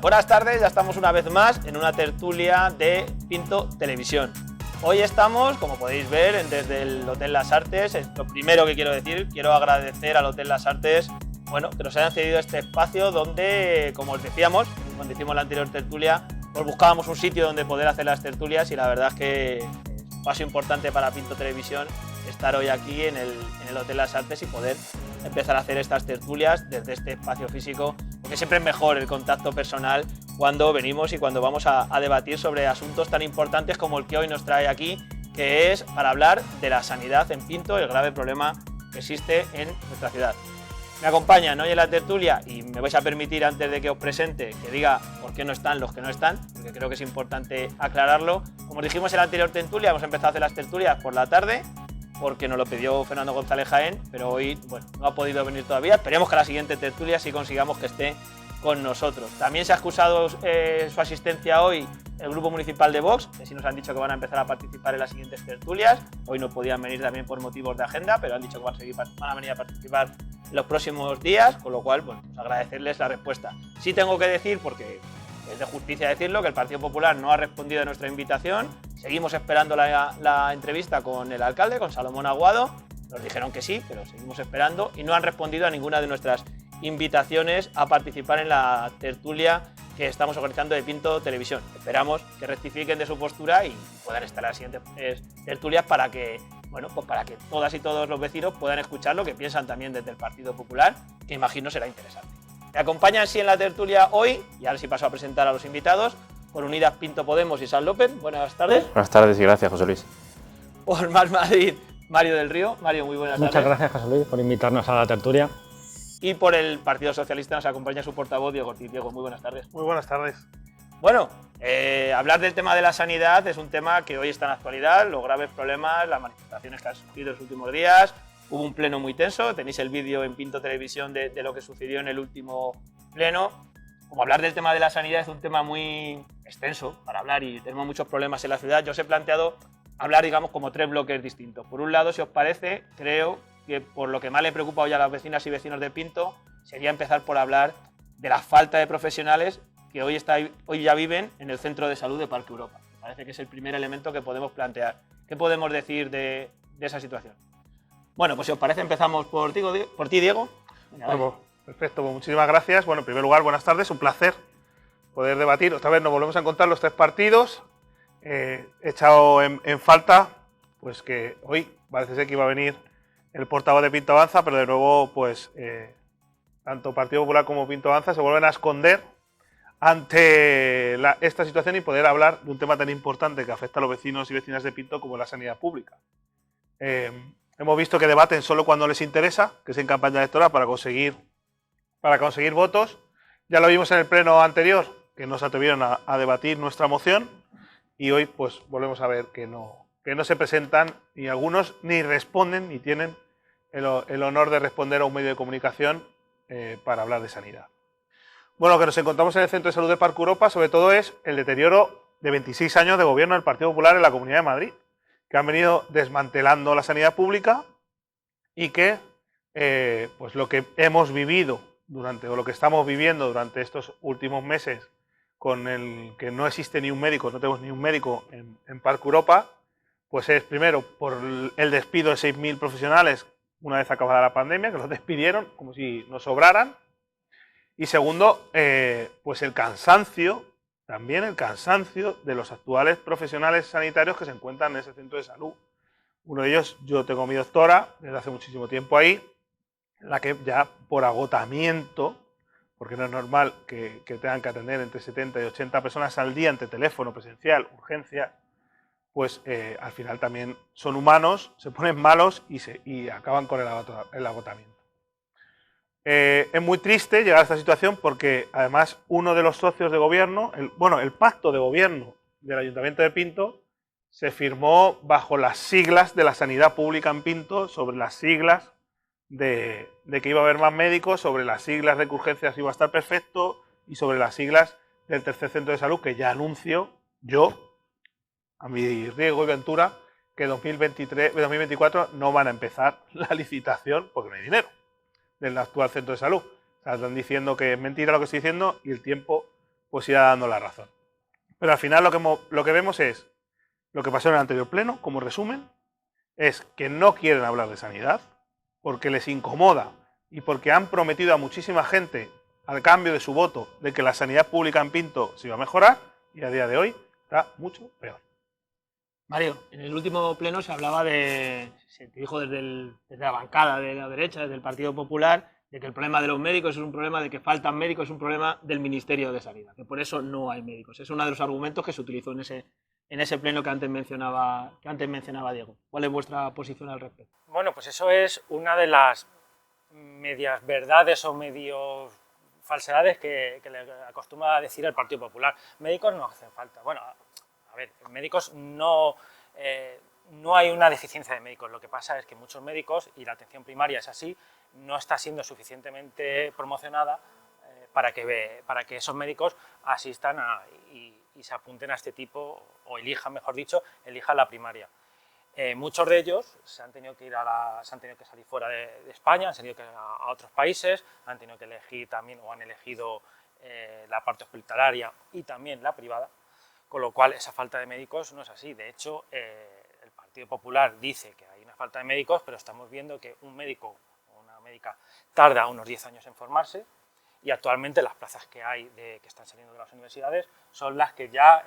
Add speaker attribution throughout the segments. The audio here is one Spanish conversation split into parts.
Speaker 1: Buenas tardes, ya estamos una vez más en una tertulia de Pinto Televisión. Hoy estamos, como podéis ver, desde el Hotel Las Artes. Lo primero que quiero decir, quiero agradecer al Hotel Las Artes, que nos hayan cedido este espacio donde, como os decíamos, cuando hicimos la anterior tertulia, pues buscábamos un sitio donde poder hacer las tertulias y la verdad es que es un paso importante para Pinto Televisión estar hoy aquí en el Hotel Las Artes y poder empezar a hacer estas tertulias desde este espacio físico, porque siempre es mejor el contacto personal cuando venimos y cuando vamos a debatir sobre asuntos tan importantes como el que hoy nos trae aquí, que es para hablar de la sanidad en Pinto, el grave problema que existe en nuestra ciudad. Me acompañan hoy en la tertulia y me vais a permitir, antes de que os presente, que diga por qué no están los que no están, porque creo que es importante aclararlo. Como dijimos en la anterior tertulia, hemos empezado a hacer las tertulias por la tarde, porque nos lo pidió Fernando González Jaén, pero hoy no ha podido venir todavía. Esperemos que a la siguiente tertulia sí consigamos que esté con nosotros. También se ha excusado su asistencia hoy el Grupo Municipal de Vox, que sí nos han dicho que van a empezar a participar en las siguientes tertulias. Hoy no podían venir también por motivos de agenda, pero han dicho que van a venir a participar en los próximos días, con lo cual, pues agradecerles la respuesta. Sí tengo que decir, porque es de justicia decirlo, que el Partido Popular no ha respondido a nuestra invitación. Seguimos esperando la entrevista con el alcalde, con Salomón Aguado. Nos dijeron que sí, pero seguimos esperando y no han respondido a ninguna de nuestras invitaciones a participar en la tertulia que estamos organizando de Pinto Televisión. Esperamos que rectifiquen de su postura y puedan estar en las siguientes tertulias para que, para que todas y todos los vecinos puedan escuchar lo que piensan también desde el Partido Popular, que imagino será interesante. Me acompañan sí en la tertulia hoy, y ahora sí paso a presentar a los invitados, por Unidas Pinto Podemos y San López. Buenas tardes.
Speaker 2: Buenas tardes y gracias, José Luis.
Speaker 1: Por Más Madrid, Mario del Río. Mario, muy buenas tardes.
Speaker 3: Muchas gracias, José Luis, por invitarnos a la tertulia.
Speaker 1: Y por el Partido Socialista nos acompaña su portavoz, Diego Ortiz. Diego, muy buenas tardes.
Speaker 4: Muy buenas tardes.
Speaker 1: Bueno, hablar del tema de la sanidad es un tema que hoy está en actualidad, los graves problemas, las manifestaciones que han surgido en los últimos días. Hubo un pleno muy tenso, tenéis el vídeo en Pinto Televisión de lo que sucedió en el último pleno. Como hablar del tema de la sanidad es un tema muy extenso para hablar y tenemos muchos problemas en la ciudad, yo os he planteado hablar, digamos, como tres bloques distintos. Por un lado, si os parece, creo que por lo que más le preocupa hoy a las vecinas y vecinos de Pinto sería empezar por hablar de la falta de profesionales que hoy ya viven en el centro de salud de Parque Europa. Me parece que es el primer elemento que podemos plantear. ¿Qué podemos decir de esa situación? Bueno, pues si os parece empezamos por ti, Diego.
Speaker 4: Venga, perfecto, pues muchísimas gracias. Bueno, en primer lugar, buenas tardes, un placer poder debatir. Otra vez nos volvemos a encontrar los tres partidos. He echado en falta pues que hoy parece ser que iba a venir el portavoz de Pinto Avanza, pero de nuevo pues tanto Partido Popular como Pinto Avanza se vuelven a esconder ante esta situación y poder hablar de un tema tan importante que afecta a los vecinos y vecinas de Pinto como la sanidad pública. Hemos visto que debaten solo cuando les interesa, que es en campaña electoral para conseguir votos. Ya lo vimos en el pleno anterior, que no se atrevieron a debatir nuestra moción y hoy pues volvemos a ver que no se presentan y algunos ni responden ni tienen el honor de responder a un medio de comunicación para hablar de sanidad. Bueno, lo que nos encontramos en el Centro de Salud de Parque Europa sobre todo es el deterioro de 26 años de gobierno del Partido Popular en la Comunidad de Madrid, que han venido desmantelando la sanidad pública y que pues lo que hemos vivido lo que estamos viviendo durante estos últimos meses, con el que no existe ni un médico, no tenemos ni un médico en Parque Europa, pues es primero por el despido de 6.000 profesionales una vez acabada la pandemia, que los despidieron como si nos sobraran, y segundo, pues el cansancio de los actuales profesionales sanitarios que se encuentran en ese centro de salud. Uno de ellos, yo tengo a mi doctora desde hace muchísimo tiempo ahí, en la que ya por agotamiento, porque no es normal que tengan que atender entre 70 y 80 personas al día entre teléfono, presencial, urgencia, pues al final también son humanos, se ponen malos y acaban con el agotamiento. Es muy triste llegar a esta situación porque además uno de los socios de gobierno, el pacto de gobierno del Ayuntamiento de Pinto se firmó bajo las siglas de la sanidad pública en Pinto, sobre las siglas de que iba a haber más médicos, sobre las siglas de que urgencias iba a estar perfecto y sobre las siglas del tercer centro de salud, que ya anuncio yo, a mi riesgo y ventura, que 2024 no van a empezar la licitación porque no hay dinero del actual centro de salud. O sea, están diciendo que es mentira lo que estoy diciendo y el tiempo pues irá dando la razón. Pero al final lo que vemos es lo que pasó en el anterior pleno, como resumen, es que no quieren hablar de sanidad porque les incomoda y porque han prometido a muchísima gente, al cambio de su voto, de que la sanidad pública en Pinto se iba a mejorar, y a día de hoy está mucho peor.
Speaker 1: Mario, en el último pleno se hablaba se te dijo desde la bancada de la derecha, desde el Partido Popular, de que el problema de los médicos es un problema de que faltan médicos, es un problema del Ministerio de Sanidad, que por eso no hay médicos. Es uno de los argumentos que se utilizó en ese pleno que antes mencionaba Diego. ¿Cuál es vuestra posición al respecto?
Speaker 3: Bueno, pues eso es una de las medias verdades o medios falsedades que le acostumbra a decir el Partido Popular. Médicos no hacen falta. Bueno, a ver, médicos no hay una deficiencia de médicos. Lo que pasa es que muchos médicos, y la atención primaria es así, no está siendo suficientemente promocionada para que esos médicos asistan y se apunten a este tipo, o elijan, mejor dicho, elijan la primaria. Muchos de ellos se han tenido que salir fuera de España, han tenido que ir a otros países, han tenido que elegir también, o han elegido la parte hospitalaria y también la privada, con lo cual esa falta de médicos no es así. De hecho, el Partido Popular dice que hay una falta de médicos, pero estamos viendo que un médico o una médica tarda unos 10 años en formarse, y actualmente las plazas que hay que están saliendo de las universidades son las que ya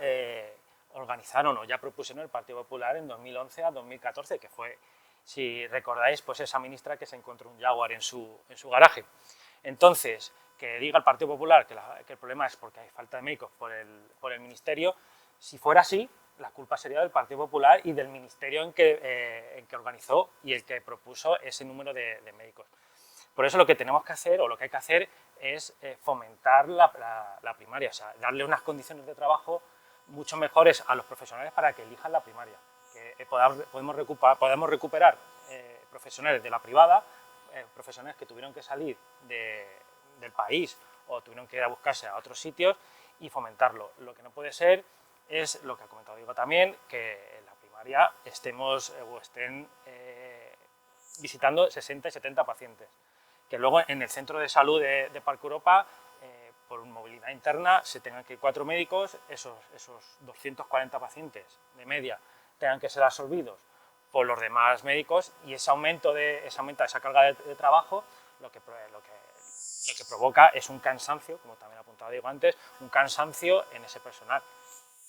Speaker 3: organizaron o ya propusieron el Partido Popular en 2011 a 2014, que fue, si recordáis, pues esa ministra que se encontró un Jaguar en su garaje. Entonces, que diga el Partido Popular que el problema es porque hay falta de médicos por el Ministerio, si fuera así, la culpa sería del Partido Popular y del Ministerio en que organizó y el que propuso ese número de médicos. Por eso lo que tenemos que hacer, o lo que hay que hacer, es fomentar la primaria, o sea, darle unas condiciones de trabajo mucho mejores a los profesionales para que elijan la primaria. Que podemos recuperar profesionales de la privada, profesionales que tuvieron que salir del país o tuvieron que ir a buscarse a otros sitios, y fomentarlo. Lo que no puede ser es lo que ha comentado Diego también, que en la primaria estén visitando 60 y 70 pacientes. Que luego en el centro de salud de Parque Europa, por movilidad interna, se tengan que ir 4 médicos, esos 240 pacientes de media tengan que ser absorbidos por los demás médicos, y aumenta esa carga de trabajo, lo que provoca es un cansancio, como también ha apuntado Diego antes, un cansancio en ese personal.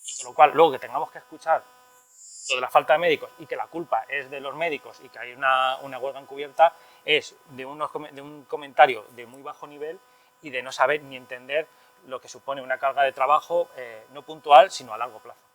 Speaker 3: Y con lo cual, luego que tengamos que escuchar lo de la falta de médicos y que la culpa es de los médicos y que hay una huelga encubierta, es de un comentario de muy bajo nivel y de no saber ni entender lo que supone una carga de trabajo no puntual, sino a largo plazo.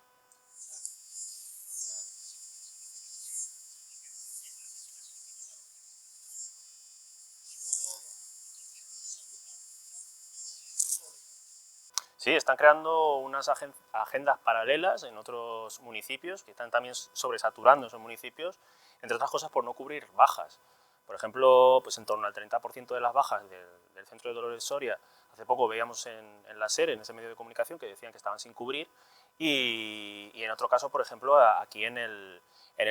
Speaker 2: Sí, están creando unas agendas paralelas en otros municipios que están también sobresaturando esos municipios, entre otras cosas por no cubrir bajas. Por ejemplo, pues en torno al 30% de las bajas del centro de Dolores Soria, hace poco veíamos en la SER, en ese medio de comunicación, que decían que estaban sin cubrir, y en otro caso, por ejemplo, aquí en el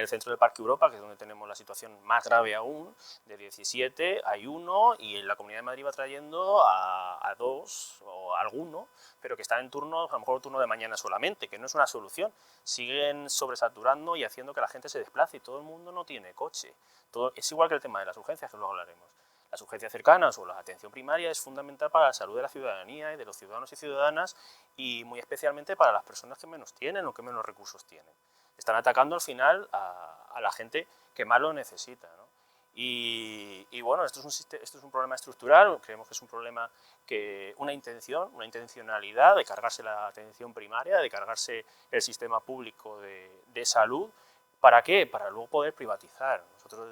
Speaker 2: centro del Parque Europa, que es donde tenemos la situación más grave aún, de 17 hay 1, y en la Comunidad de Madrid va trayendo a 2 o a alguno, pero que están en turnos, a lo mejor turno de mañana solamente, que no es una solución. Siguen sobresaturando y haciendo que la gente se desplace, y todo el mundo no tiene coche. Es igual que el tema de las urgencias, que luego hablaremos. Las urgencias cercanas o la atención primaria es fundamental para la salud de la ciudadanía y de los ciudadanos y ciudadanas, y muy especialmente para las personas que menos tienen o que menos recursos tienen. Están atacando al final a la gente que más lo necesita, ¿no? Y bueno, esto es un problema estructural. Creemos que es un problema una intencionalidad de cargarse la atención primaria, de cargarse el sistema público de salud. ¿Para qué? Para luego poder privatizar. Nosotros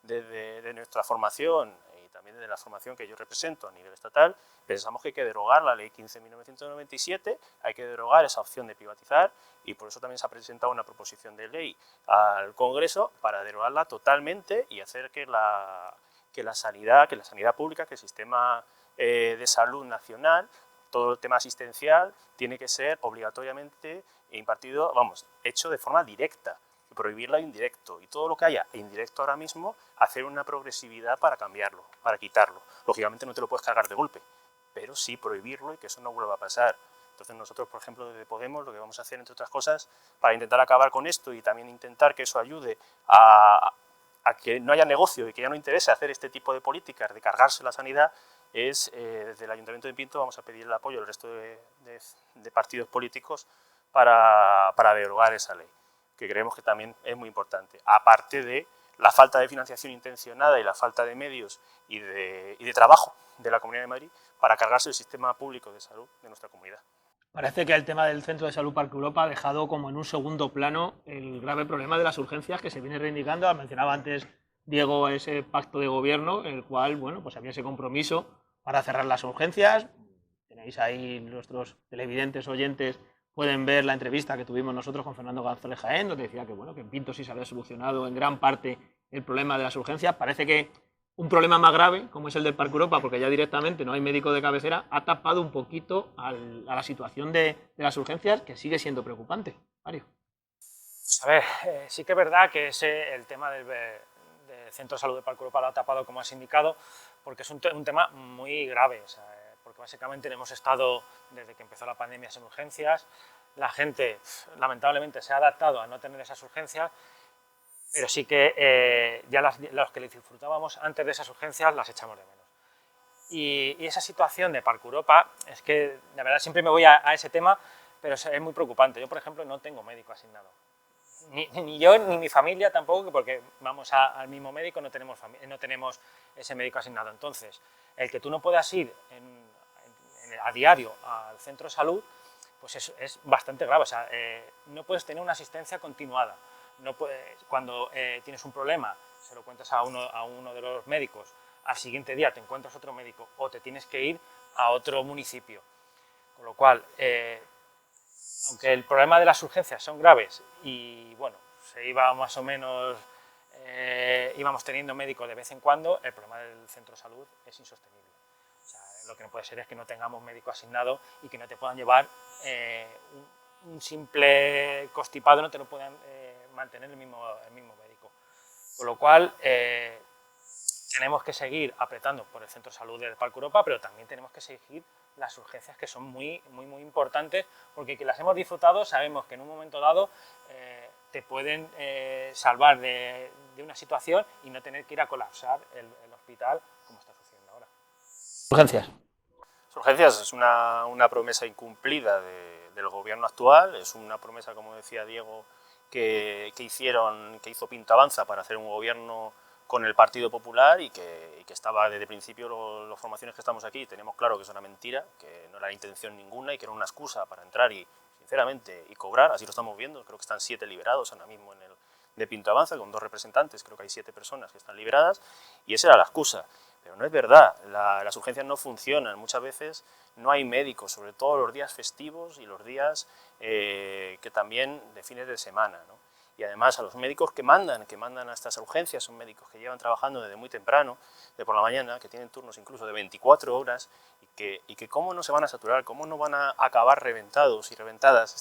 Speaker 2: desde nuestra formación y también desde la formación que yo represento a nivel estatal, pensamos que hay que derogar la ley 15.997, hay que derogar esa opción de privatizar, y por eso también se ha presentado una proposición de ley al Congreso para derogarla totalmente y hacer que la sanidad pública, que el sistema de salud nacional, todo el tema asistencial, tiene que ser obligatoriamente impartido, hecho de forma directa, prohibirla indirecto, y todo lo que haya indirecto ahora mismo, hacer una progresividad para cambiarlo, para quitarlo. Lógicamente no te lo puedes cargar de golpe, pero sí prohibirlo y que eso no vuelva a pasar. Entonces nosotros, por ejemplo, desde Podemos, lo que vamos a hacer, entre otras cosas, para intentar acabar con esto y también intentar que eso ayude a que no haya negocio y que ya no interese hacer este tipo de políticas, de cargarse la sanidad, es desde el Ayuntamiento de Pinto vamos a pedir el apoyo al resto de partidos políticos para derogar esa ley, que creemos que también es muy importante, aparte de la falta de financiación intencionada y la falta de medios y de trabajo de la Comunidad de Madrid para cargarse el sistema público de salud de nuestra comunidad.
Speaker 1: Parece que el tema del Centro de Salud Parque Europa ha dejado como en un segundo plano el grave problema de las urgencias que se viene reivindicando. Mencionaba antes Diego ese pacto de gobierno, en el cual bueno, pues había ese compromiso para cerrar las urgencias. Tenéis ahí nuestros televidentes oyentes, pueden ver la entrevista que tuvimos nosotros con Fernando González Jaén, donde decía que, bueno, que en Pinto sí se había solucionado en gran parte el problema de las urgencias. Parece que un problema más grave, como es el del Parque Europa, porque ya directamente no hay médico de cabecera, ha tapado un poquito a la situación de las urgencias, que sigue siendo preocupante. Mario.
Speaker 3: Pues a ver, sí que es verdad que el tema del Centro de Salud del Parque Europa lo ha tapado, como has indicado, porque es un tema muy grave, o sea, porque básicamente hemos estado, desde que empezó la pandemia, sin urgencias. La gente, lamentablemente, se ha adaptado a no tener esas urgencias, pero sí que ya los que disfrutábamos antes de esas urgencias las echamos de menos. Y esa situación de Parque Europa, es que la verdad siempre me voy a ese tema, pero es muy preocupante. Yo, por ejemplo, no tengo médico asignado. Ni yo, ni mi familia tampoco, porque vamos al mismo médico, no tenemos ese médico asignado. Entonces, el que tú no puedas ir a diario al centro de salud, pues es bastante grave. O sea, no puedes tener una asistencia continuada. No puedes, cuando tienes un problema, se lo cuentas a uno de los médicos, al siguiente día te encuentras otro médico o te tienes que ir a otro municipio. Con lo cual, aunque el problema de las urgencias son graves y bueno, se iba más o menos, íbamos teniendo médicos de vez en cuando, el problema del centro de salud es insostenible. O sea, lo que no puede ser es que no tengamos médico asignado y que no te puedan llevar un simple constipado, no te lo puedan mantener el mismo médico. Con lo cual, tenemos que seguir apretando por el centro de salud del Parque Europa, pero también tenemos que seguir las urgencias, que son muy importantes, porque que las hemos disfrutado, sabemos que en un momento dado te pueden salvar de una situación y no tener que ir a colapsar el hospital, como está sucediendo ahora.
Speaker 1: Urgencias.
Speaker 2: Urgencias es una promesa incumplida del gobierno actual, es una promesa, como decía Diego, que hizo Pinto Avanza para hacer un gobierno con el Partido Popular y que estaba desde el principio, las formaciones que estamos aquí, tenemos claro que es una mentira, que no era intención ninguna y que era una excusa para entrar y, sinceramente, y cobrar. Así lo estamos viendo, creo que están 7 liberados ahora mismo de Pinto Avanza, con 2 representantes, creo que hay 7 personas que están liberadas, y esa era la excusa. Pero no es verdad, las urgencias no funcionan, muchas veces no hay médicos, sobre todo los días festivos y los días que también de fines de semana, ¿no? Y además a los médicos que mandan a estas urgencias, son médicos que llevan trabajando desde muy temprano, de por la mañana, que tienen turnos incluso de 24 horas, y que cómo no se van a saturar, cómo no van a acabar reventados y reventadas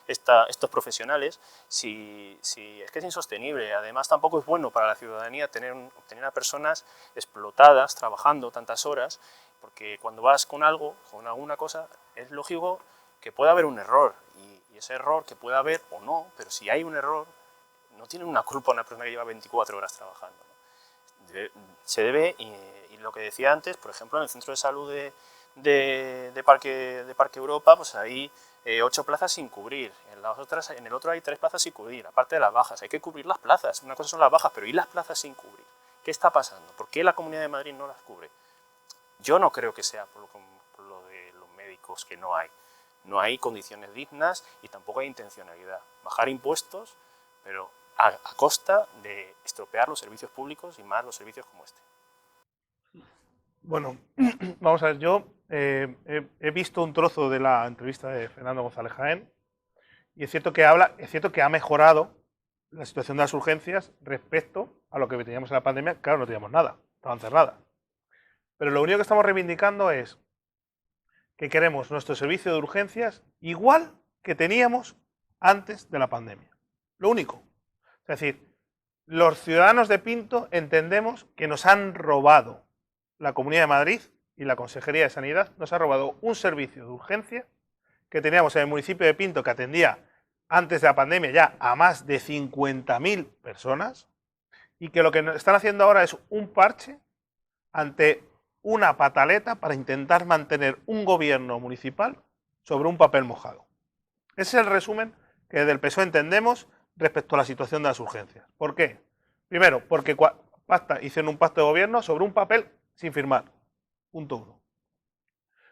Speaker 2: estos profesionales, si es que es insostenible. Además tampoco es bueno para la ciudadanía tener a personas explotadas, trabajando tantas horas, porque cuando vas con alguna cosa, es lógico que pueda haber un error, y ese error que pueda haber o no, pero si hay un error, no tiene una culpa una persona que lleva 24 horas trabajando, ¿no? Se debe, y lo que decía antes, por ejemplo, en el centro de salud de Parque Europa, pues hay 8 plazas sin cubrir, en el otro hay 3 plazas sin cubrir, aparte de las bajas. Hay que cubrir las plazas, una cosa son las bajas, pero ¿y las plazas sin cubrir? ¿Qué está pasando? ¿Por qué la Comunidad de Madrid no las cubre? Yo no creo que sea por lo de los médicos, que no hay condiciones dignas y tampoco hay intencionalidad. Bajar impuestos, pero a costa de estropear los servicios públicos y más los servicios como este.
Speaker 4: Bueno, vamos a ver, yo he visto un trozo de la entrevista de Fernando González Jaén y es cierto que ha mejorado la situación de las urgencias respecto a lo que teníamos en la pandemia. Claro, no teníamos nada, estaban cerradas. Pero lo único que estamos reivindicando es que queremos nuestro servicio de urgencias igual que teníamos antes de la pandemia. Lo único. Es decir, los ciudadanos de Pinto entendemos que nos han robado, la Comunidad de Madrid y la Consejería de Sanidad nos ha robado un servicio de urgencia que teníamos en el municipio de Pinto, que atendía antes de la pandemia ya a más de 50.000 personas, y que lo que están haciendo ahora es un parche ante una pataleta para intentar mantener un gobierno municipal sobre un papel mojado. Ese es el resumen que desde el PSOE entendemos respecto a la situación de las urgencias. ¿Por qué? Primero, porque hicieron un pacto de gobierno sobre un papel sin firmar. Punto 1.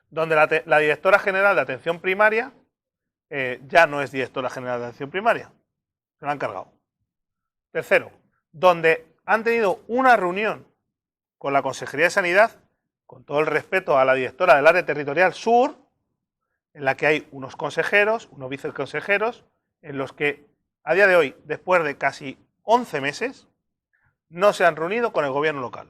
Speaker 4: Donde la directora general de atención primaria ya no es directora general de atención primaria. Se lo han cargado. Tercero, donde han tenido una reunión con la Consejería de Sanidad, con todo el respeto a la directora del área territorial sur, en la que hay unos consejeros, unos viceconsejeros, en los que a día de hoy, después de casi 11 meses, no se han reunido con el gobierno local.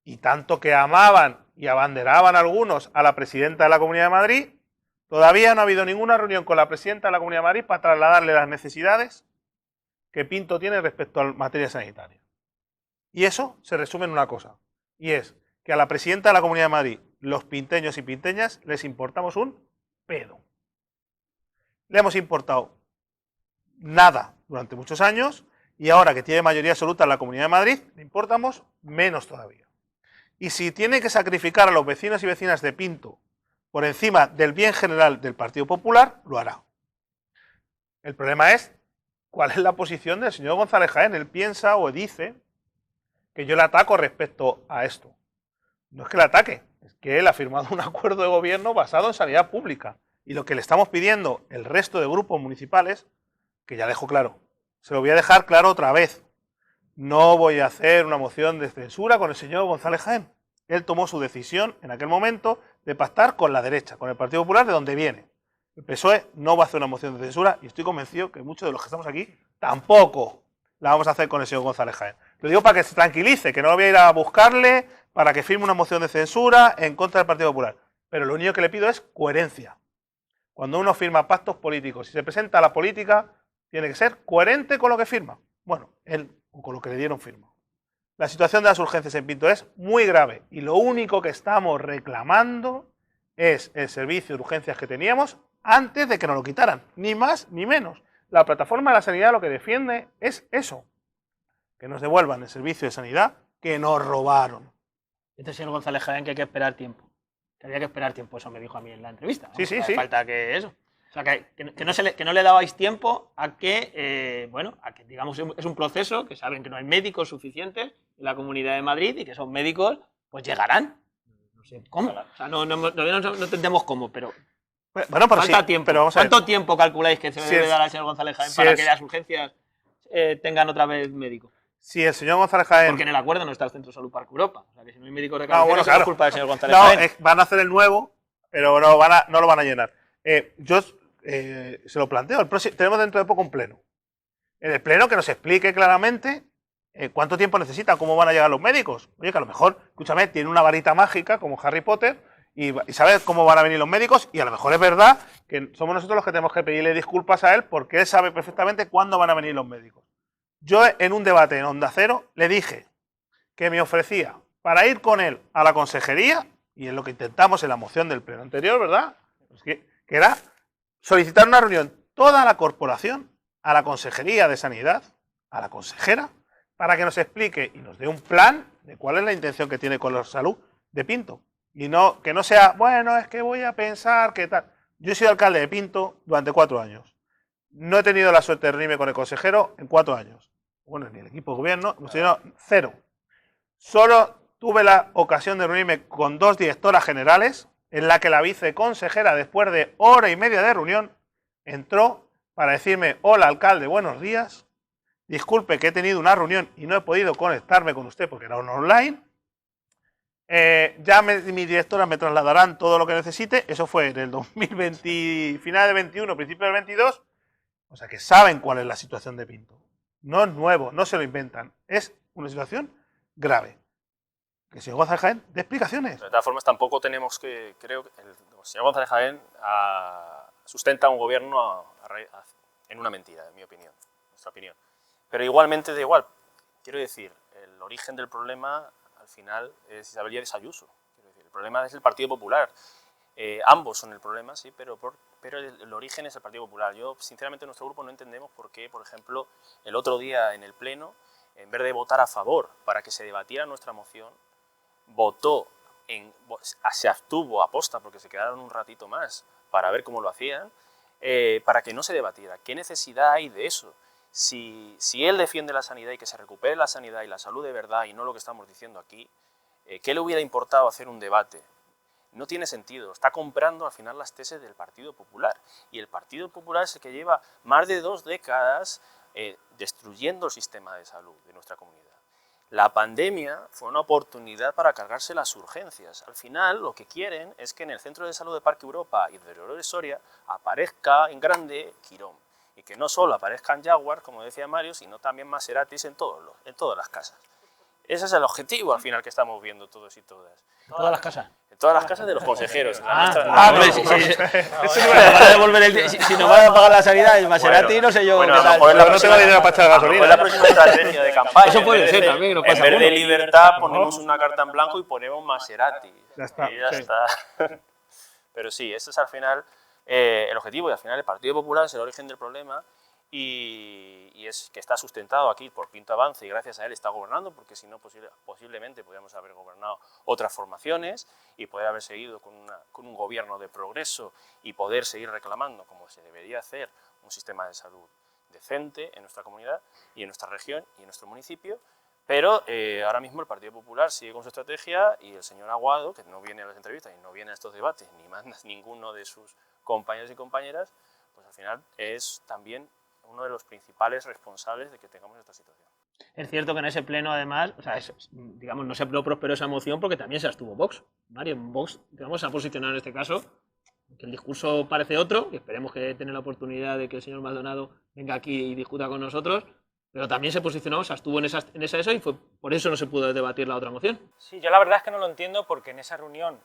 Speaker 4: Y tanto que amaban y abanderaban algunos a la presidenta de la Comunidad de Madrid, todavía no ha habido ninguna reunión con la presidenta de la Comunidad de Madrid para trasladarle las necesidades que Pinto tiene respecto a la materia sanitaria. Y eso se resume en una cosa, y es que a la presidenta de la Comunidad de Madrid, los pinteños y pinteñas, les importamos un pedo. Le hemos importado nada durante muchos años, y ahora que tiene mayoría absoluta en la Comunidad de Madrid, le importamos menos todavía. Y si tiene que sacrificar a los vecinos y vecinas de Pinto por encima del bien general del Partido Popular, lo hará. El problema es cuál es la posición del señor González Jaén. Él piensa o dice que yo le ataco respecto a esto. No es que le ataque, es que él ha firmado un acuerdo de gobierno basado en sanidad pública. Y lo que le estamos pidiendo el resto de grupos municipales, que ya dejo claro, se lo voy a dejar claro otra vez. No voy a hacer una moción de censura con el señor González Jaén. Él tomó su decisión en aquel momento de pactar con la derecha, con el Partido Popular, de donde viene. El PSOE no va a hacer una moción de censura y estoy convencido que muchos de los que estamos aquí tampoco la vamos a hacer con el señor González Jaén. Lo digo para que se tranquilice, que no voy a ir a buscarle para que firme una moción de censura en contra del Partido Popular. Pero lo único que le pido es coherencia. Cuando uno firma pactos políticos y se presenta a la política, tiene que ser coherente con lo que firma. Bueno, él o con lo que le dieron firma. La situación de las urgencias en Pinto es muy grave y lo único que estamos reclamando es el servicio de urgencias que teníamos antes de que nos lo quitaran, ni más ni menos. La plataforma de la sanidad lo que defiende es eso, que nos devuelvan el servicio de sanidad que nos robaron.
Speaker 1: Este señor González Jaén que hay que esperar tiempo. Que había que esperar tiempo, eso me dijo a mí en la entrevista, ¿no?
Speaker 4: Sí.
Speaker 1: Falta que eso. O sea, que no le dabais tiempo a que, a que digamos es un proceso, que saben que no hay médicos suficientes en la Comunidad de Madrid y que esos médicos pues llegarán. No sé cómo. O sea, no entendemos cómo, pero
Speaker 4: bueno,
Speaker 1: falta tiempo.
Speaker 4: Pero vamos a ver.
Speaker 1: ¿Cuánto tiempo calculáis que se debe dar al señor González Jaén para que las urgencias tengan otra vez médicos?
Speaker 4: Si el señor González Jaén...
Speaker 1: Porque en el acuerdo no está el Centro Salud Parque Europa. O sea, que si no hay médicos de cabecera,
Speaker 4: bueno,
Speaker 1: claro, es culpa del señor González Jaén.
Speaker 4: Van a hacer el nuevo, pero no lo van a llenar. Yo se lo planteo. Tenemos dentro de poco un pleno. En el pleno que nos explique claramente cuánto tiempo necesita, cómo van a llegar los médicos. Oye, que a lo mejor, escúchame, tiene una varita mágica como Harry Potter y sabe cómo van a venir los médicos y a lo mejor es verdad que somos nosotros los que tenemos que pedirle disculpas a él porque él sabe perfectamente cuándo van a venir los médicos. Yo en un debate en Onda Cero le dije que me ofrecía para ir con él a la consejería, y es lo que intentamos en la moción del pleno anterior, ¿verdad? Pues que era solicitar una reunión toda la corporación a la Consejería de Sanidad, a la consejera, para que nos explique y nos dé un plan de cuál es la intención que tiene con la salud de Pinto. Y no que no sea, bueno, es que voy a pensar que tal. Yo he sido alcalde de Pinto durante 4 años. No he tenido la suerte de reunirme con el consejero en 4 años. Bueno, ni el equipo de gobierno, hemos tenido 0. Solo tuve la ocasión de reunirme con 2 directoras generales, en la que la viceconsejera, después de hora y media de reunión, entró para decirme: hola, alcalde, buenos días. Disculpe que he tenido una reunión y no he podido conectarme con usted porque era online. Mis directoras me trasladarán todo lo que necesite. Eso fue en el 2020, final del 21, principio del 22. O sea que saben cuál es la situación de Pinto. No es nuevo, no se lo inventan. Es una situación grave. Que el señor González Jaén dé explicaciones.
Speaker 2: De todas formas, tampoco tenemos que... Creo que el señor González Jaén sustenta un gobierno en una mentira, en mi opinión, nuestra opinión. Pero igualmente da igual. Quiero decir, el origen del problema, al final, es Isabel Díaz Ayuso. Quiero decir, el problema es el Partido Popular. Ambos son el problema, sí, pero por pero el origen es el Partido Popular. Yo, sinceramente, en nuestro grupo no entendemos por qué, por ejemplo, el otro día en el Pleno, en vez de votar a favor para que se debatiera nuestra moción, se abstuvo aposta porque se quedaron un ratito más para ver cómo lo hacían, para que no se debatiera. ¿Qué necesidad hay de eso? Si él defiende la sanidad y que se recupere la sanidad y la salud de verdad y no lo que estamos diciendo aquí, ¿qué le hubiera importado hacer un debate? No tiene sentido, está comprando al final las tesis del Partido Popular, y el Partido Popular es el que lleva más de 2 décadas destruyendo el sistema de salud de nuestra comunidad. La pandemia fue una oportunidad para cargarse las urgencias. Al final lo que quieren es que en el Centro de Salud de Parque Europa y de Dolores Soria aparezca en grande Quirón, y que no solo aparezcan Jaguar, como decía Mario, sino también Maseratis en todas las casas. Ese es el objetivo al final que estamos viendo todos y todas.
Speaker 3: ¿En todas las casas?
Speaker 2: En todas las casas de los consejeros.
Speaker 1: Si nos van a pagar la sanidad el Maserati, no sé yo qué tal.
Speaker 2: Pero
Speaker 4: no tengo dinero para echar gasolina.
Speaker 2: La próxima estrategia de campaña.
Speaker 3: Eso puede ser también, no pasa
Speaker 2: En vez de
Speaker 3: nada.
Speaker 2: libertad ponemos una carta en blanco y ponemos Maserati.
Speaker 4: Ya está,
Speaker 2: Y ya
Speaker 4: sí.
Speaker 2: está. Pero sí, ese es al final el objetivo, y al final el Partido Popular es el origen del problema, y es que está sustentado aquí por Pinto Avanza, y gracias a él está gobernando, porque si no posiblemente podríamos haber gobernado otras formaciones y poder haber seguido con un gobierno de progreso y poder seguir reclamando, como se debería hacer, un sistema de salud decente en nuestra comunidad y en nuestra región y en nuestro municipio. Pero ahora mismo el Partido Popular sigue con su estrategia, y el señor Aguado, que no viene a las entrevistas y no viene a estos debates, ni manda ninguno de sus compañeros y compañeras, pues al final es también uno de los principales responsables de que tengamos esta situación.
Speaker 1: Es cierto que en ese pleno, además, o sea, digamos, no se prosperó esa moción porque también se abstuvo Vox. Mario, Vox, digamos, se ha posicionado en este caso, que el discurso parece otro, y esperemos que tenga la oportunidad de que el señor Maldonado venga aquí y discuta con nosotros, pero también se posicionó, se abstuvo en esa eso, y por eso no se pudo debatir la otra moción.
Speaker 3: Sí, yo la verdad es que no lo entiendo, porque en esa reunión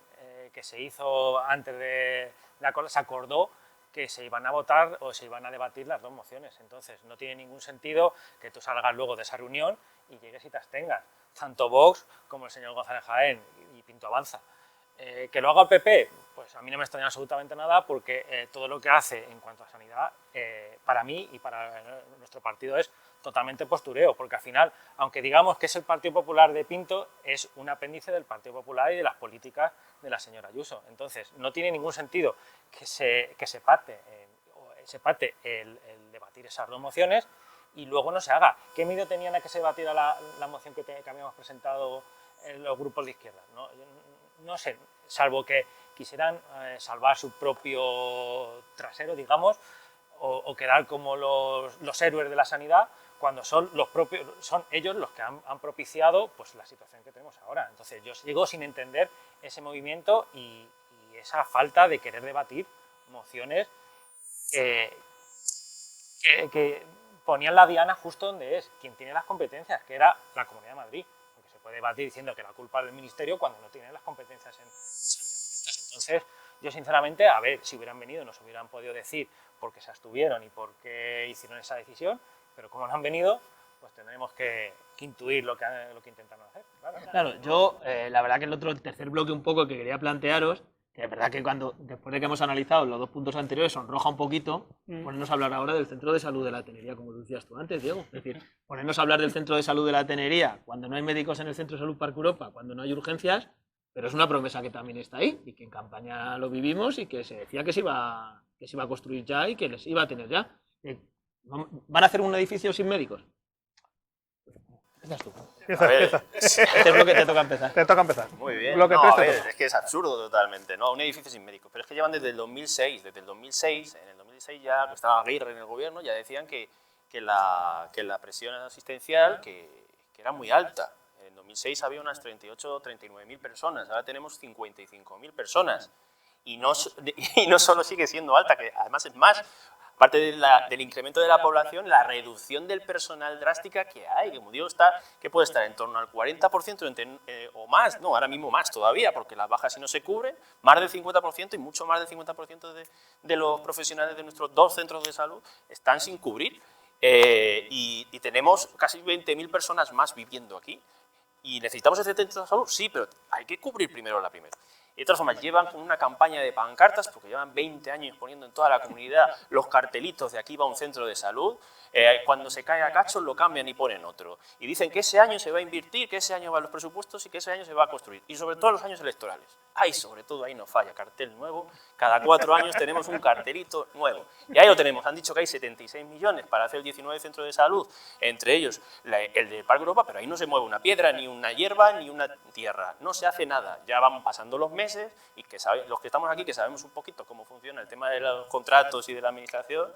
Speaker 3: que se hizo antes de la cola se acordó que se iban a votar o se iban a debatir las 2 mociones. Entonces no tiene ningún sentido que tú salgas luego de esa reunión y llegues y te abstengas. Tanto Vox como el señor González Jaén y Pinto Avanza. Que lo haga el PP, pues a mí no me extraña absolutamente nada, porque todo lo que hace en cuanto a sanidad, para mí y para nuestro partido, es totalmente postureo, porque al final, aunque digamos que es el Partido Popular de Pinto, es un apéndice del Partido Popular y de las políticas de la señora Ayuso. Entonces no tiene ningún sentido que se pacte el debatir esas 2 mociones y luego no se haga. ¿Qué miedo tenían a que se debatiera la moción que habíamos presentado en los grupos de izquierda? No sé, salvo que quisieran salvar su propio trasero, digamos, o quedar como los héroes de la sanidad, cuando son ellos los que han propiciado, pues, la situación que tenemos ahora. Entonces yo sigo sin entender ese movimiento y esa falta de querer debatir mociones que ponían la diana justo donde es, quien tiene las competencias, que era la Comunidad de Madrid. Porque se puede debatir diciendo que la culpa es del Ministerio cuando no tiene las competencias en sanidad. Entonces, yo sinceramente, a ver, si hubieran venido nos hubieran podido decir por qué se abstuvieron y por qué hicieron esa decisión, pero como no han venido, pues tendremos que intuir lo que intentaron hacer.
Speaker 1: Claro, yo, la verdad que el tercer bloque un poco que quería plantearos, que es verdad que después de que hemos analizado los 2 puntos anteriores, sonroja un poquito ponernos a hablar ahora del Centro de Salud de la Tenería, como decías tú antes, Diego. Es decir, ponernos a hablar del Centro de Salud de la Tenería cuando no hay médicos en el Centro de Salud Parque Europa, cuando no hay urgencias, pero es una promesa que también está ahí y que en campaña lo vivimos y que se decía que se iba a construir ya y que les iba a tener ya. ¿Van a hacer un edificio sin médicos? Empiezas tú.
Speaker 4: Empieza.
Speaker 1: Este bloque te toca empezar.
Speaker 4: Te toca empezar.
Speaker 2: Muy bien.
Speaker 4: Bloque
Speaker 2: No,
Speaker 4: 3
Speaker 2: a
Speaker 4: te
Speaker 2: ver,
Speaker 4: toca.
Speaker 2: es que es absurdo totalmente, ¿no? Un edificio sin médicos. Pero es que llevan desde el 2006. Desde el 2006, en el 2006 ya estaba Aguirre en el gobierno, ya decían que la presión asistencial que era muy alta. En 2006 había unas 38 o 39.000 personas, ahora tenemos 55.000 personas. Y no solo sigue siendo alta, que además es más. Aparte del incremento de la población, la reducción del personal drástica que hay, como digo, que puede estar en torno al 40% o más, no, ahora mismo más todavía, porque las bajas si no se cubren, más del 50% y mucho más del 50% de los profesionales de nuestros 2 centros de salud están sin cubrir, y tenemos casi 20.000 personas más viviendo aquí. ¿Y necesitamos ese centro de salud? Sí, pero hay que cubrir primero la primera. Y de todas formas, llevan con una campaña de pancartas, porque llevan 20 años poniendo en toda la comunidad los cartelitos de aquí va un centro de salud. Cuando se cae a cachos lo cambian y ponen otro. Y dicen que ese año se va a invertir, que ese año van los presupuestos y que ese año se va a construir. Y sobre todo los años electorales. Ahí, sobre todo, ahí no falla, cartel nuevo. Cada 4 años tenemos un cartelito nuevo. Y ahí lo tenemos. Han dicho que hay 76 millones para hacer 19 centros de salud, entre ellos el de Parque Europa, pero ahí no se mueve una piedra, ni una hierba, ni una tierra. No se hace nada. Ya van pasando los meses y que los que estamos aquí, que sabemos un poquito cómo funciona el tema de los contratos y de la administración,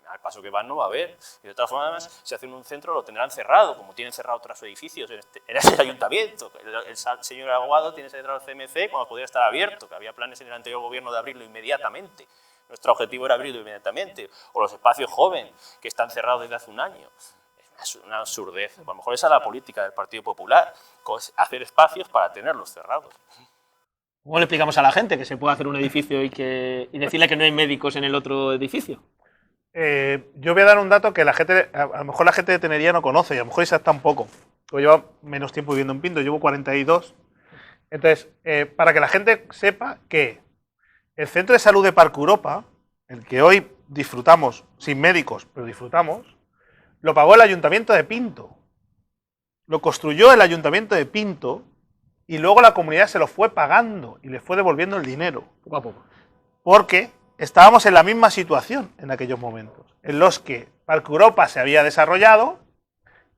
Speaker 2: al paso que van no va a haber. Y de todas formas, si hacen un centro lo tendrán cerrado, como tienen cerrado otros edificios en este ayuntamiento. El señor Aguado tiene cerrado el CMC cuando podría estar abierto, que había planes en el anterior gobierno de abrirlo inmediatamente. Nuestro objetivo era abrirlo inmediatamente. O los espacios jóvenes, que están cerrados desde hace un año. Es una absurdez. A lo mejor esa es la política del Partido Popular, hacer espacios para tenerlos cerrados.
Speaker 1: ¿Cómo le explicamos a la gente que se puede hacer un edificio y decirle que no hay médicos en el otro edificio?
Speaker 4: Yo voy a dar un dato que a lo mejor la gente de Tenería no conoce, y a lo mejor Isaac tampoco. Yo llevo menos tiempo viviendo en Pinto, llevo 42. Entonces, para que la gente sepa que el centro de salud de Parque Europa, el que hoy disfrutamos, sin médicos, pero disfrutamos, lo pagó el Ayuntamiento de Pinto. Lo construyó el Ayuntamiento de Pinto y luego la comunidad se lo fue pagando y le fue devolviendo el dinero.
Speaker 1: Poco a poco.
Speaker 4: Porque estábamos en la misma situación en aquellos momentos, en los que Parque Europa se había desarrollado.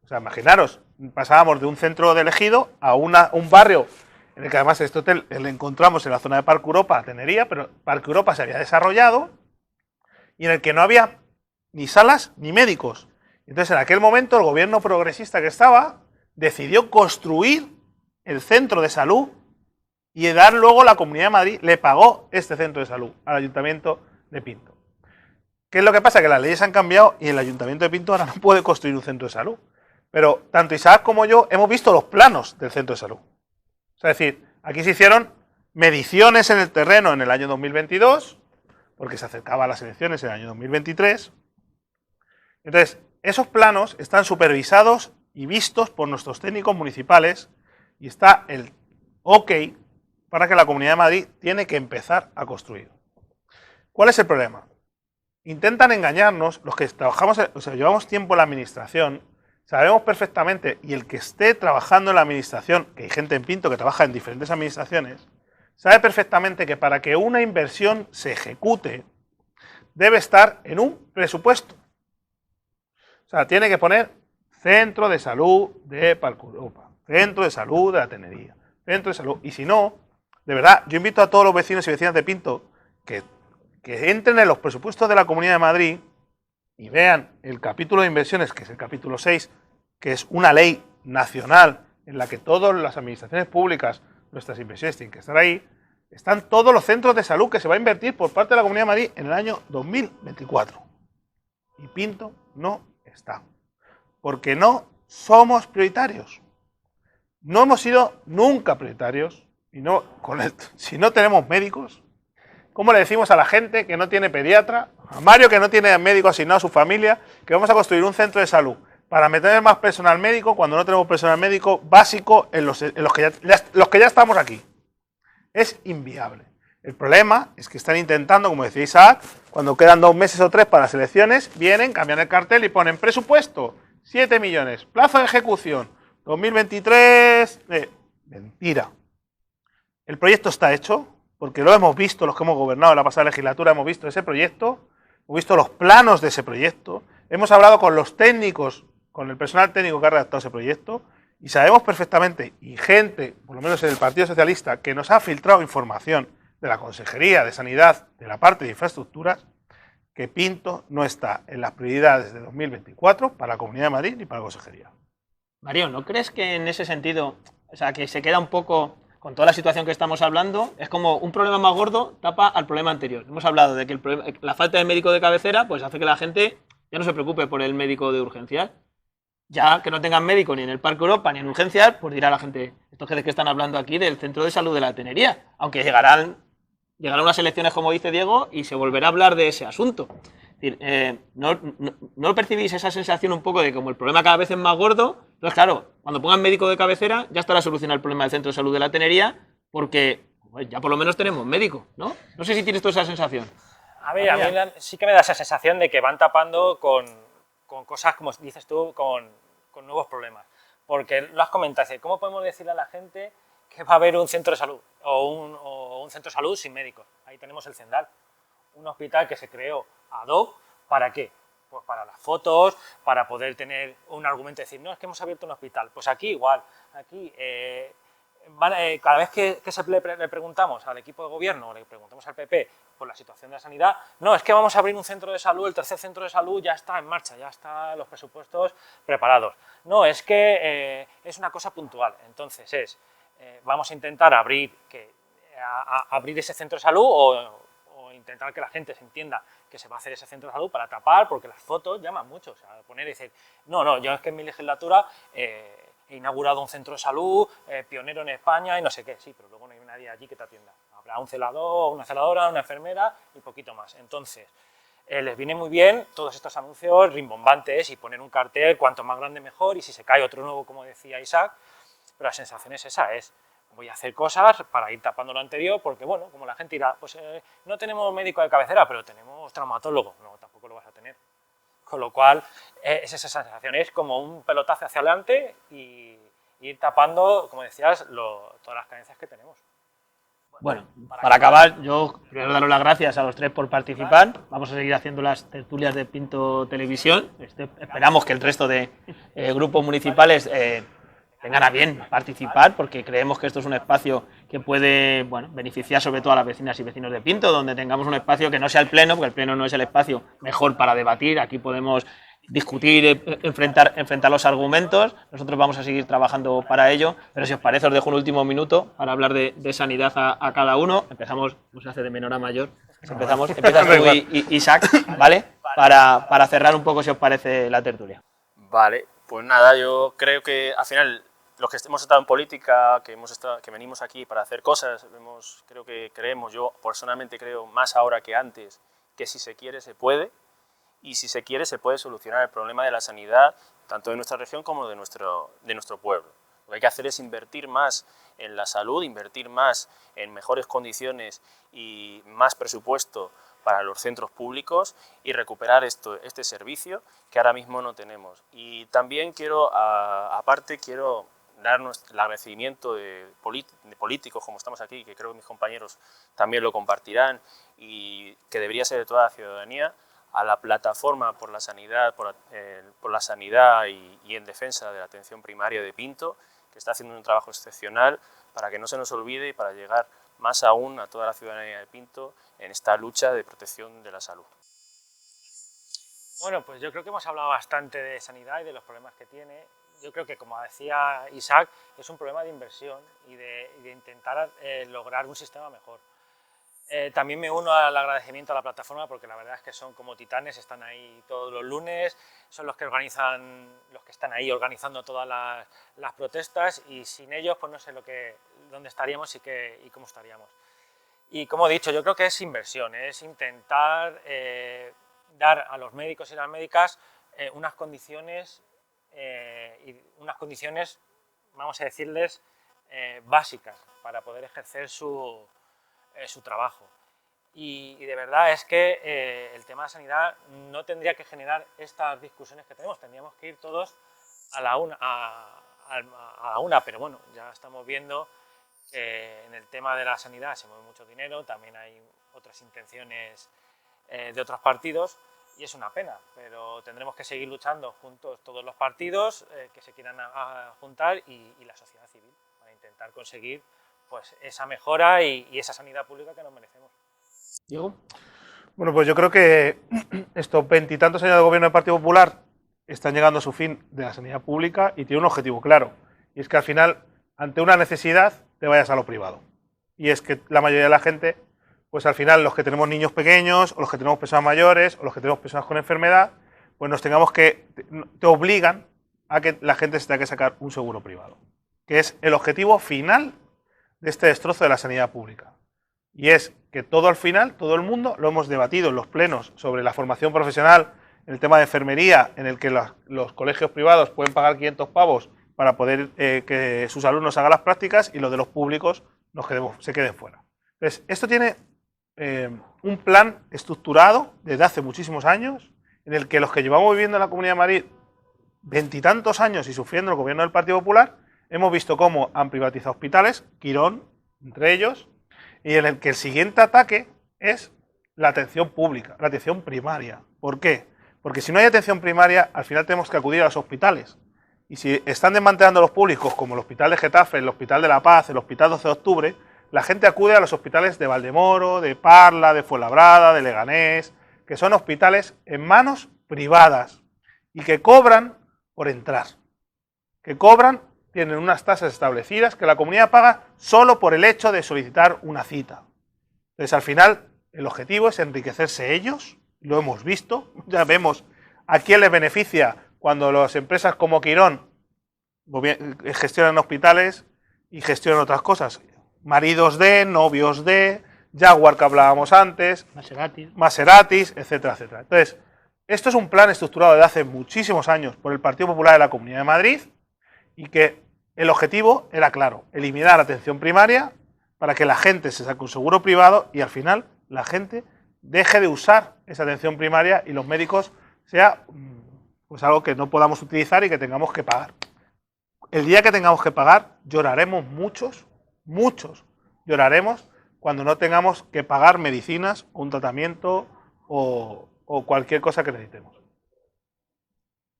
Speaker 4: O sea, imaginaros, pasábamos de un centro de Ejido a un barrio en el que además este hotel lo encontramos en la zona de Parque Europa, Tenería, pero Parque Europa se había desarrollado y en el que no había ni salas ni médicos. Entonces, en aquel momento, el gobierno progresista que estaba decidió construir el centro de salud y dar luego la Comunidad de Madrid le pagó este centro de salud al Ayuntamiento de Pinto. ¿Qué es lo que pasa? Que las leyes han cambiado y el Ayuntamiento de Pinto ahora no puede construir un centro de salud. Pero tanto Isaac como yo hemos visto los planos del centro de salud. O sea, es decir, aquí se hicieron mediciones en el terreno en el año 2022, porque se acercaba a las elecciones en el año 2023. Entonces, esos planos están supervisados y vistos por nuestros técnicos municipales y está el OK para que la Comunidad de Madrid tiene que empezar a construir. ¿Cuál es el problema? Intentan engañarnos, los que trabajamos, llevamos tiempo en la administración, sabemos perfectamente, y el que esté trabajando en la administración, que hay gente en Pinto que trabaja en diferentes administraciones, sabe perfectamente que para que una inversión se ejecute, debe estar en un presupuesto. O sea, tiene que poner Centro de Salud de Parque Europa, Centro de Salud de la Tenería, Centro de Salud. Y si no, de verdad, yo invito a todos los vecinos y vecinas de Pinto que entren en los presupuestos de la Comunidad de Madrid y vean el capítulo de inversiones, que es el capítulo 6, que es una ley nacional en la que todas las administraciones públicas, nuestras inversiones tienen que estar ahí. Están todos los centros de salud que se va a invertir por parte de la Comunidad de Madrid en el año 2024. Y Pinto no está. Porque no somos prioritarios. No hemos sido nunca prioritarios. Y si no tenemos médicos, ¿cómo le decimos a la gente que no tiene pediatra, a Mario que no tiene médico asignado a su familia, que vamos a construir un centro de salud para meter más personal médico cuando no tenemos personal médico básico en los que ya estamos aquí? Es inviable. El problema es que están intentando, como decía Isaac, cuando quedan 2 meses o 3 para las elecciones, vienen, cambian el cartel y ponen presupuesto, 7 millones, plazo de ejecución, 2023... mentira. El proyecto está hecho, porque lo hemos visto, los que hemos gobernado en la pasada legislatura, hemos visto ese proyecto, hemos visto los planos de ese proyecto, hemos hablado con los técnicos, con el personal técnico que ha redactado ese proyecto, y sabemos perfectamente, y gente, por lo menos en el Partido Socialista, que nos ha filtrado información de la Consejería de Sanidad, de la parte de infraestructuras, que Pinto no está en las prioridades de 2024 para la Comunidad de Madrid ni para la Consejería.
Speaker 1: Mario, ¿no crees que en ese sentido, o sea, que se queda un poco, con toda la situación que estamos hablando, es como un problema más gordo tapa al problema anterior? Hemos hablado de que la falta de médico de cabecera pues hace que la gente ya no se preocupe por el médico de urgencial. Ya que no tengan médico ni en el Parque Europa ni en urgencial, pues dirá la gente, estos que están hablando aquí del Centro de Salud de la Tenería, aunque llegarán unas elecciones, como dice Diego, y se volverá a hablar de ese asunto. Es decir, ¿no percibís esa sensación un poco de que como el problema cada vez es más gordo? Entonces, claro, cuando pongan médico de cabecera ya estará solucionado el problema del Centro de Salud de la Tenería, porque pues ya por lo menos tenemos médico, ¿no? No sé si tienes tú esa sensación.
Speaker 3: A ver, a mí sí que me da esa sensación de que van tapando con cosas, como dices tú, con nuevos problemas. Porque lo has comentado, ¿cómo podemos decirle a la gente que va a haber un centro de salud o un centro de salud sin médicos? Ahí tenemos el Zendal, un hospital que se creó ad hoc, ¿para qué? Pues para las fotos, para poder tener un argumento y decir, no, es que hemos abierto un hospital. Pues aquí igual, aquí cada vez que le preguntamos al equipo de gobierno o le preguntamos al PP por la situación de la sanidad, no, es que vamos a abrir un centro de salud, el tercer centro de salud ya está en marcha, ya están los presupuestos preparados. No, es que es una cosa puntual, entonces vamos a intentar abrir ese centro de salud o intentar que la gente se entienda que se va a hacer ese centro de salud para tapar, porque las fotos llaman mucho, o sea, poner y decir, no, yo es que en mi legislatura he inaugurado un centro de salud, pionero en España y no sé qué, sí, pero luego no hay nadie allí que te atienda. Habrá un celador, una celadora, una enfermera y poquito más. Entonces, les viene muy bien todos estos anuncios rimbombantes y poner un cartel, cuanto más grande mejor, y si se cae otro nuevo, como decía Isaac, pero la sensación es esa, voy a hacer cosas para ir tapando lo anterior, porque bueno, como la gente dirá, pues no tenemos médico de cabecera, pero tenemos traumatólogo, no, tampoco lo vas a tener. Con lo cual, es esa sensación, es como un pelotazo hacia adelante y ir tapando, como decías, todas las carencias que tenemos.
Speaker 1: Bueno, para acabar, yo primero daros las gracias a los tres por participar. Vamos a seguir haciendo las tertulias de Pinto Televisión. Esperamos que el resto de grupos municipales tengan a bien participar, porque creemos que esto es un espacio que puede beneficiar sobre todo a las vecinas y vecinos de Pinto, donde tengamos un espacio que no sea el pleno, porque el pleno no es el espacio mejor para debatir. Aquí podemos discutir, enfrentar los argumentos. Nosotros vamos a seguir trabajando para ello, pero si os parece os dejo un último minuto para hablar de sanidad a cada uno. Empezamos, se hace de menor a mayor. Empiezas tú y Isaac, ¿vale? Para cerrar un poco, si os parece, la tertulia.
Speaker 2: Vale, pues nada, yo creo que al final los que hemos estado en política, que venimos aquí para hacer cosas, yo personalmente creo más ahora que antes, que si se quiere se puede, y si se quiere se puede solucionar el problema de la sanidad, tanto de nuestra región como de nuestro pueblo. Lo que hay que hacer es invertir más en la salud, invertir más en mejores condiciones y más presupuesto para los centros públicos y recuperar este servicio que ahora mismo no tenemos. Y también quiero dar el agradecimiento de políticos como estamos aquí, que creo que mis compañeros también lo compartirán, y que debería ser de toda la ciudadanía, a la plataforma por la sanidad, y en defensa de la atención primaria de Pinto, que está haciendo un trabajo excepcional para que no se nos olvide y para llegar más aún a toda la ciudadanía de Pinto en esta lucha de protección de la salud.
Speaker 3: Bueno, pues yo creo que hemos hablado bastante de sanidad y de los problemas que tiene. Yo creo que, como decía Isaac, es un problema de inversión y de intentar lograr un sistema mejor. También me uno al agradecimiento a la plataforma, porque la verdad es que son como titanes, están ahí todos los lunes, son los que están ahí organizando todas las protestas, y sin ellos pues no sé dónde estaríamos y cómo estaríamos. Y como he dicho, yo creo que es inversión, es intentar dar a los médicos y las médicas unas condiciones, vamos a decirles, básicas para poder ejercer su trabajo. Y de verdad es que el tema de sanidad no tendría que generar estas discusiones que tenemos, tendríamos que ir todos a la una, pero bueno, ya estamos viendo que en el tema de la sanidad se mueve mucho dinero, también hay otras intenciones de otros partidos, y es una pena, pero tendremos que seguir luchando juntos todos los partidos que se quieran juntar y la sociedad civil para intentar conseguir pues esa mejora y esa sanidad pública que nos merecemos.
Speaker 1: Diego.
Speaker 4: Bueno, pues yo creo que estos 20 y tantos años de gobierno del Partido Popular están llegando a su fin de la sanidad pública y tiene un objetivo claro, y es que al final, ante una necesidad, te vayas a lo privado. Y es que la mayoría de la gente, pues al final los que tenemos niños pequeños, o los que tenemos personas mayores, o los que tenemos personas con enfermedad, pues te obligan a que la gente se tenga que sacar un seguro privado, que es el objetivo final de este destrozo de la sanidad pública. Y es que todo al final, todo el mundo, lo hemos debatido en los plenos sobre la formación profesional, en el tema de enfermería, en el que los colegios privados pueden pagar 500 pavos para poder que sus alumnos hagan las prácticas, y los de los públicos se queden fuera. Entonces, esto tiene un plan estructurado desde hace muchísimos años, en el que los que llevamos viviendo en la Comunidad de Madrid veintitantos años y sufriendo el gobierno del Partido Popular, hemos visto cómo han privatizado hospitales, Quirón, entre ellos, y en el que el siguiente ataque es la atención pública, la atención primaria. ¿Por qué? Porque si no hay atención primaria, al final tenemos que acudir a los hospitales. Y si están desmantelando los públicos, como el Hospital de Getafe, el Hospital de la Paz, el Hospital 12 de Octubre, la gente acude a los hospitales de Valdemoro, de Parla, de Fuenlabrada, de Leganés, que son hospitales en manos privadas y que cobran por entrar. Que cobran, tienen unas tasas establecidas que la comunidad paga solo por el hecho de solicitar una cita. Entonces, al final, el objetivo es enriquecerse ellos, lo hemos visto, ya vemos a quién les beneficia cuando las empresas como Quirón gestionan hospitales y gestionan otras cosas. Maridos de, novios de, Jaguar que hablábamos antes, Maseratis, etcétera, etcétera. Entonces, esto es un plan estructurado desde hace muchísimos años por el Partido Popular de la Comunidad de Madrid y que el objetivo era claro, eliminar la atención primaria para que la gente se saque un seguro privado y al final la gente deje de usar esa atención primaria y los médicos sea pues algo que no podamos utilizar y que tengamos que pagar. El día que tengamos que pagar, lloraremos muchos lloraremos cuando no tengamos que pagar medicinas, un tratamiento o cualquier cosa que necesitemos.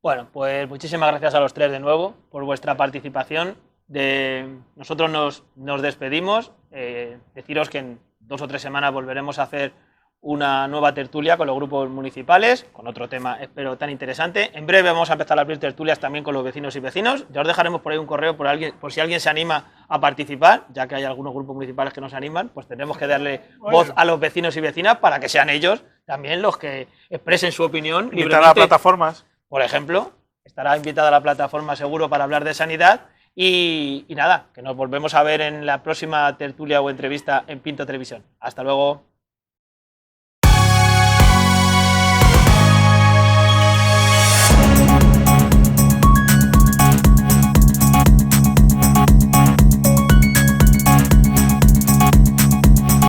Speaker 1: Bueno, pues muchísimas gracias a los tres de nuevo por vuestra participación. Nosotros nos despedimos. Deciros que en 2 o 3 semanas volveremos a hacer una nueva tertulia con los grupos municipales, con otro tema, espero, tan interesante. En breve vamos a empezar a abrir tertulias también con los vecinos y vecinos. Ya os dejaremos por ahí un correo por si alguien se anima a participar, ya que hay algunos grupos municipales que no se animan, pues tendremos que darle voz a los vecinos y vecinas para que sean ellos también los que expresen su opinión libremente.
Speaker 4: Invitar a plataformas.
Speaker 1: Por ejemplo, estará invitada la plataforma seguro para hablar de sanidad. Y nada, que nos volvemos a ver en la próxima tertulia o entrevista en Pinto Televisión. Hasta luego.